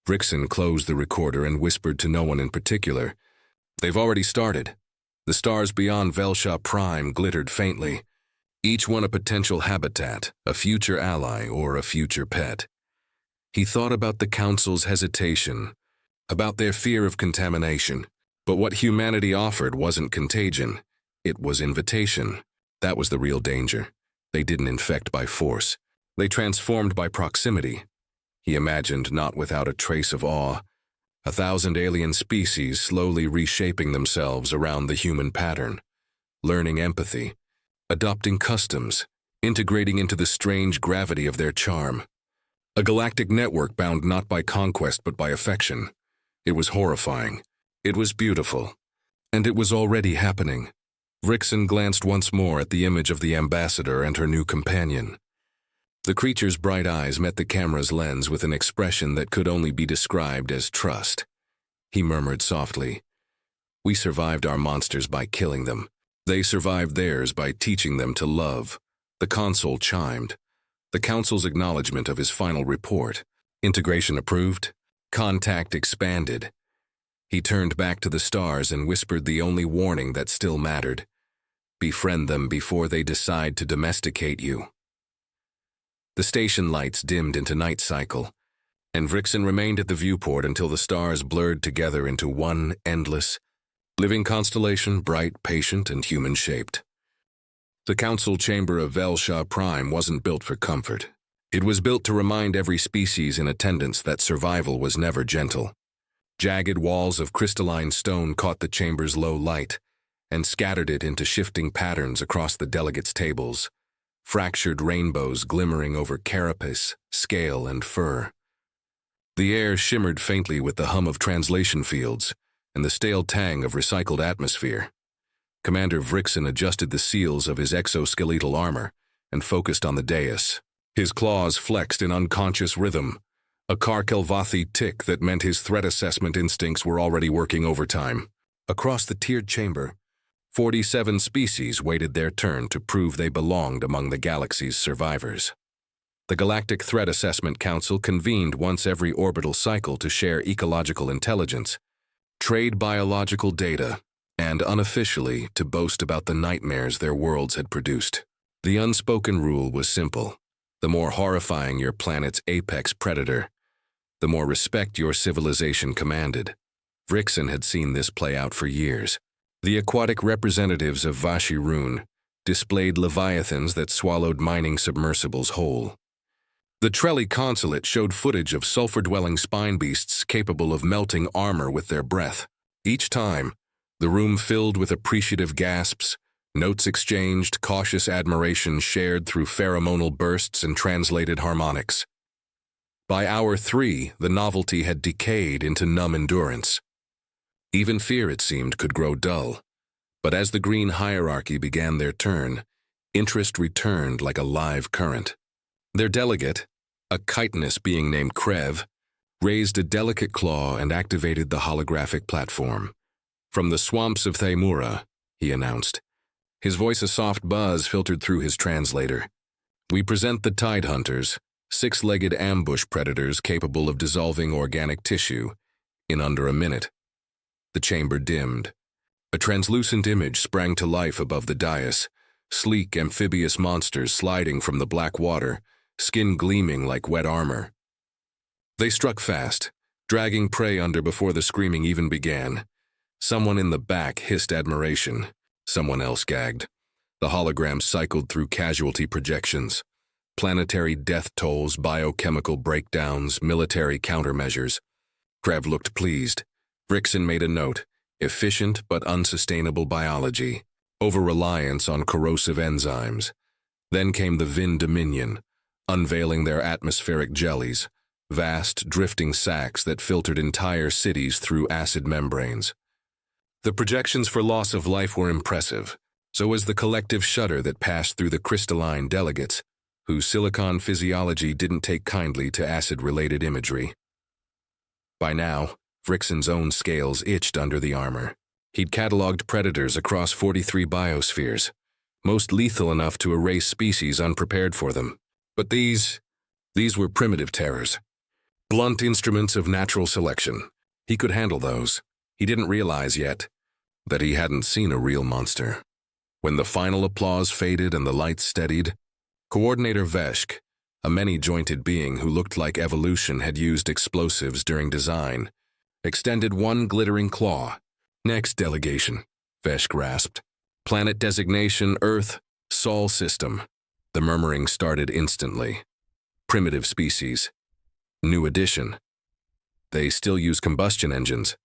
Vrixen closed the recorder and whispered to no one in particular, "They've already started." The stars beyond Velsha Prime glittered faintly, each one a potential habitat, a future ally, or a future pet. He thought about the Council's hesitation, about their fear of contamination. But what humanity offered wasn't contagion, it was invitation. That was the real danger. They didn't infect by force. They transformed by proximity. He imagined, not without a trace of awe, 1,000 alien species slowly reshaping themselves around the human pattern, learning empathy, adopting customs, integrating into the strange gravity of their charm. A galactic network bound not by conquest but by affection. It was horrifying. It was beautiful. And it was already happening. Vrixen glanced once more at the image of the ambassador and her new companion. The creature's bright eyes met the camera's lens with an expression that could only be described as trust. He murmured softly, "We survived our monsters by killing them. They survived theirs by teaching them to love." The console chimed. The Council's acknowledgement of his final report. Integration approved. Contact expanded. He turned back to the stars and whispered the only warning that still mattered. Befriend them before they decide to domesticate you. The station lights dimmed into night cycle, and Vrixen remained at the viewport until the stars blurred together into one endless, living constellation, bright, patient, and human-shaped. The Council chamber of Velsha Prime wasn't built for comfort. It was built to remind every species in attendance that survival was never gentle. Jagged walls of crystalline stone caught the chamber's low light and scattered it into shifting patterns across the delegates' tables, fractured rainbows glimmering over carapace, scale, and fur. The air shimmered faintly with the hum of translation fields and the stale tang of recycled atmosphere. Commander Vrixen adjusted the seals of his exoskeletal armor and focused on the dais. His claws flexed in unconscious rhythm, a Karkelvathi tick that meant his threat assessment instincts were already working overtime. Across the tiered chamber, 47 species waited their turn to prove they belonged among the galaxy's survivors. The Galactic Threat Assessment Council convened once every orbital cycle to share ecological intelligence, trade biological data, and unofficially to boast about the nightmares their worlds had produced. The unspoken rule was simple. The more horrifying your planet's apex predator, the more respect your civilization commanded. Vrixen had seen this play out for years. The aquatic representatives of Vashirun displayed leviathans that swallowed mining submersibles whole. The Trelli consulate showed footage of sulfur-dwelling spine beasts capable of melting armor with their breath. Each time, the room filled with appreciative gasps, notes exchanged, cautious admiration shared through pheromonal bursts and translated harmonics. By hour 3, the novelty had decayed into numb endurance. Even fear, it seemed, could grow dull. But as the green hierarchy began their turn, interest returned like a live current. Their delegate, a chitinous being named Krev, raised a delicate claw and activated the holographic platform. "From the swamps of Thaimura," he announced. His voice a soft buzz filtered through his translator. "We present the Tide Hunters, 6-legged ambush predators capable of dissolving organic tissue in under a minute." The chamber dimmed. A translucent image sprang to life above the dais, sleek amphibious monsters sliding from the black water, skin gleaming like wet armor. They struck fast, dragging prey under before the screaming even began. Someone in the back hissed admiration. Someone else gagged. The hologram cycled through casualty projections. Planetary death tolls, biochemical breakdowns, military countermeasures. Krev looked pleased. Vrixen made a note. Efficient but unsustainable biology. Over-reliance on corrosive enzymes. Then came the Vin Dominion, unveiling their atmospheric jellies, vast, drifting sacs that filtered entire cities through acid membranes. The projections for loss of life were impressive, so was the collective shudder that passed through the crystalline delegates, whose silicon physiology didn't take kindly to acid-related imagery. By now, Vrixen's own scales itched under the armor. He'd cataloged predators across 43 biospheres, most lethal enough to erase species unprepared for them. But these were primitive terrors. Blunt instruments of natural selection. He could handle those. He didn't realize yet that he hadn't seen a real monster. When the final applause faded and the lights steadied, Coordinator Veshk, a many-jointed being who looked like evolution had used explosives during design, extended one glittering claw. "Next delegation," Veshk rasped. "Planet designation Earth, Sol system." The murmuring started instantly. "Primitive species. New addition. They still use combustion engines."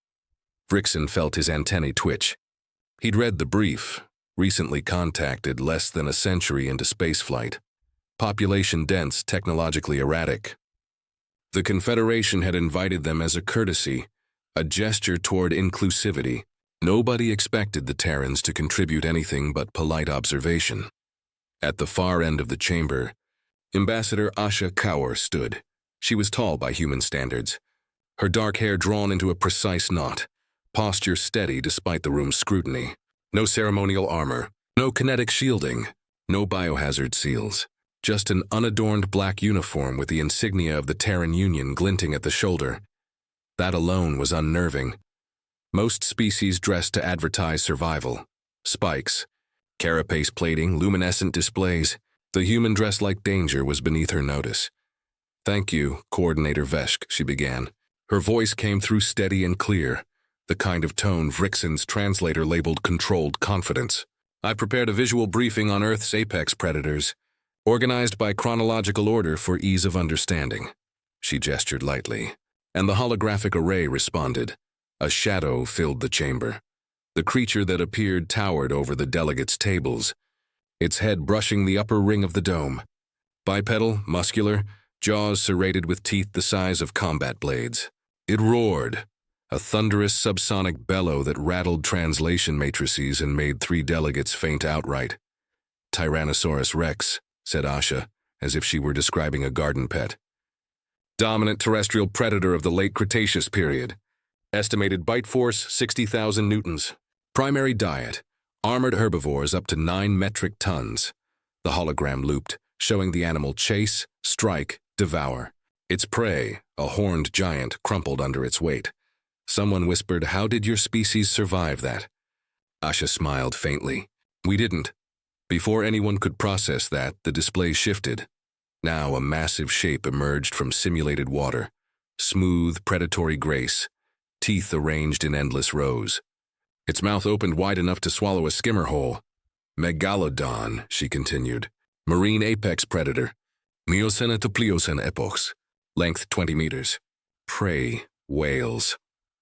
Vrixen felt his antennae twitch. He'd read the brief, recently contacted less than a century into spaceflight. Population dense, technologically erratic. The Confederation had invited them as a courtesy, a gesture toward inclusivity. Nobody expected the Terrans to contribute anything but polite observation. At the far end of the chamber, Ambassador Asha Kaur stood. She was tall by human standards, her dark hair drawn into a precise knot, posture steady despite the room's scrutiny. No ceremonial armor, no kinetic shielding, no biohazard seals, just an unadorned black uniform with the insignia of the Terran Union glinting at the shoulder. That alone was unnerving. Most species dressed to advertise survival. Spikes, carapace plating, luminescent displays. The human dressed like danger was beneath her notice. "Thank you, Coordinator Veshk," she began. Her voice came through steady and clear, the kind of tone Vrixen's translator labeled controlled confidence. "I've prepared a visual briefing on Earth's apex predators, organized by chronological order for ease of understanding." She gestured lightly, and the holographic array responded. A shadow filled the chamber. The creature that appeared towered over the delegates' tables, its head brushing the upper ring of the dome. Bipedal, muscular, jaws serrated with teeth the size of combat blades. It roared, a thunderous subsonic bellow that rattled translation matrices and made 3 delegates faint outright. Tyrannosaurus rex, said Asha, as if she were describing a garden pet. Dominant terrestrial predator of the late Cretaceous period. Estimated bite force, 60,000 newtons. Primary diet, armored herbivores up to 9 metric tons. The hologram looped, showing the animal chase, strike, devour. Its prey, a horned giant, crumpled under its weight. Someone whispered, "How did your species survive that?" Asha smiled faintly. "We didn't." Before anyone could process that, the display shifted. Now a massive shape emerged from simulated water. Smooth, predatory grace, teeth arranged in endless rows. Its mouth opened wide enough to swallow a skimmer hole. Megalodon, she continued. Marine apex predator. Miocene to Pliocene epochs. Length 20 meters. Prey, whales.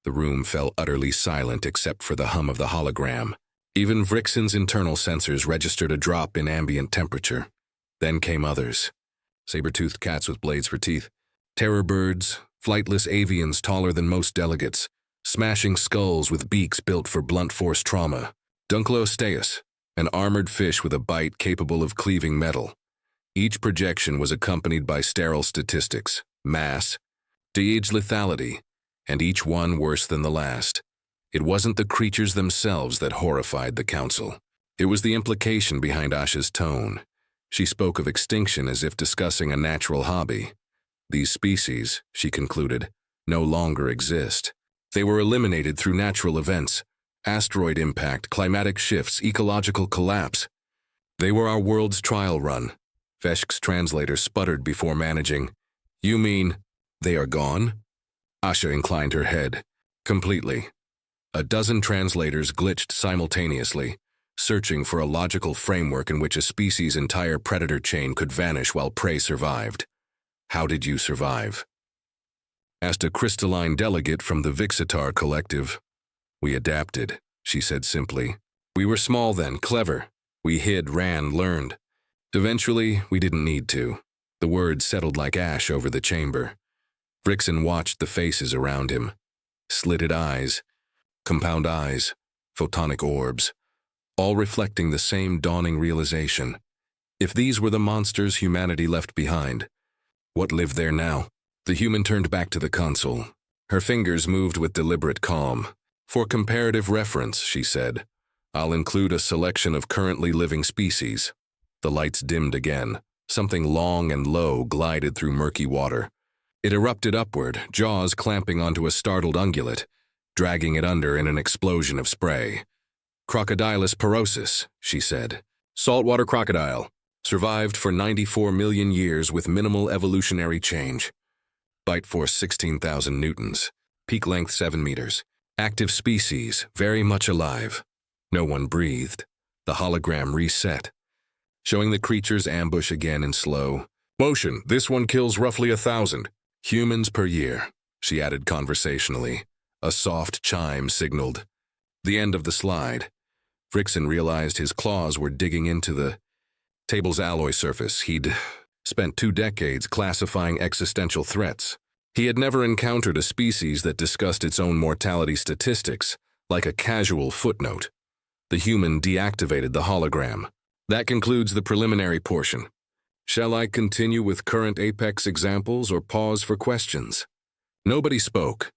The room fell utterly silent except for the hum of the hologram. Even Vrixen's internal sensors registered a drop in ambient temperature. Then came others. Saber-toothed cats with blades for teeth. Terror birds, flightless avians taller than most delegates. Smashing skulls with beaks built for blunt force trauma. Dunkleosteus, an armored fish with a bite capable of cleaving metal. Each projection was accompanied by sterile statistics, mass, de-age lethality, and each one worse than the last. It wasn't the creatures themselves that horrified the council. It was the implication behind Asha's tone. She spoke of extinction as if discussing a natural hobby. These species, she concluded, no longer exist. They were eliminated through natural events, asteroid impact, climatic shifts, ecological collapse. They were our world's trial run. Veshk's translator sputtered before managing. You mean, they are gone? Asha inclined her head. Completely. A dozen translators glitched simultaneously, searching for a logical framework in which a species' entire predator chain could vanish while prey survived. How did you survive? Asked a crystalline delegate from the Vixitar collective. We adapted, she said simply. We were small then, clever. We hid, ran, learned. Eventually, we didn't need to. The words settled like ash over the chamber. Vrixen watched the faces around him. Slitted eyes, compound eyes, photonic orbs, all reflecting the same dawning realization. If these were the monsters humanity left behind, what lived there now? The human turned back to the console. Her fingers moved with deliberate calm. For comparative reference, she said, I'll include a selection of currently living species. The lights dimmed again. Something long and low glided through murky water. It erupted upward, jaws clamping onto a startled ungulate, dragging it under in an explosion of spray. Crocodilus porosus, she said. Saltwater crocodile. Survived for 94 million years with minimal evolutionary change. Bite force 16,000 newtons. Peak length 7 meters. Active species, very much alive. No one breathed. The hologram reset, showing the creature's ambush again in slow motion. This one kills roughly 1,000 humans per year, she added conversationally. A soft chime signaled. The end of the slide. Vrixen realized his claws were digging into the table's alloy surface. He'd spent 2 decades classifying existential threats. He had never encountered a species that discussed its own mortality statistics, like a casual footnote. The human deactivated the hologram. That concludes the preliminary portion. Shall I continue with current Apex examples or pause for questions? Nobody spoke.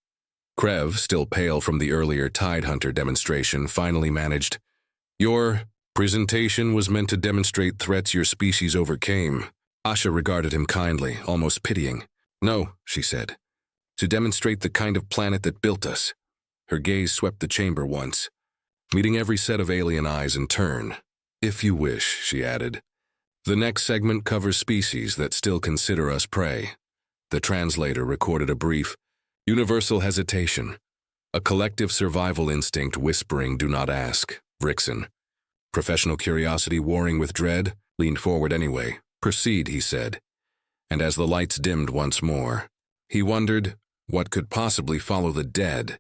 Krev, still pale from the earlier Tidehunter demonstration, finally managed. Your presentation was meant to demonstrate threats your species overcame. Asha regarded him kindly, almost pitying. No, she said. To demonstrate the kind of planet that built us. Her gaze swept the chamber once, meeting every set of alien eyes in turn. If you wish, she added. The next segment covers species that still consider us prey. The translator recorded a brief, universal hesitation, a collective survival instinct whispering, do not ask, Vrixen. Professional curiosity warring with dread, leaned forward anyway. Proceed, he said. And as the lights dimmed once more, he wondered what could possibly follow the dead.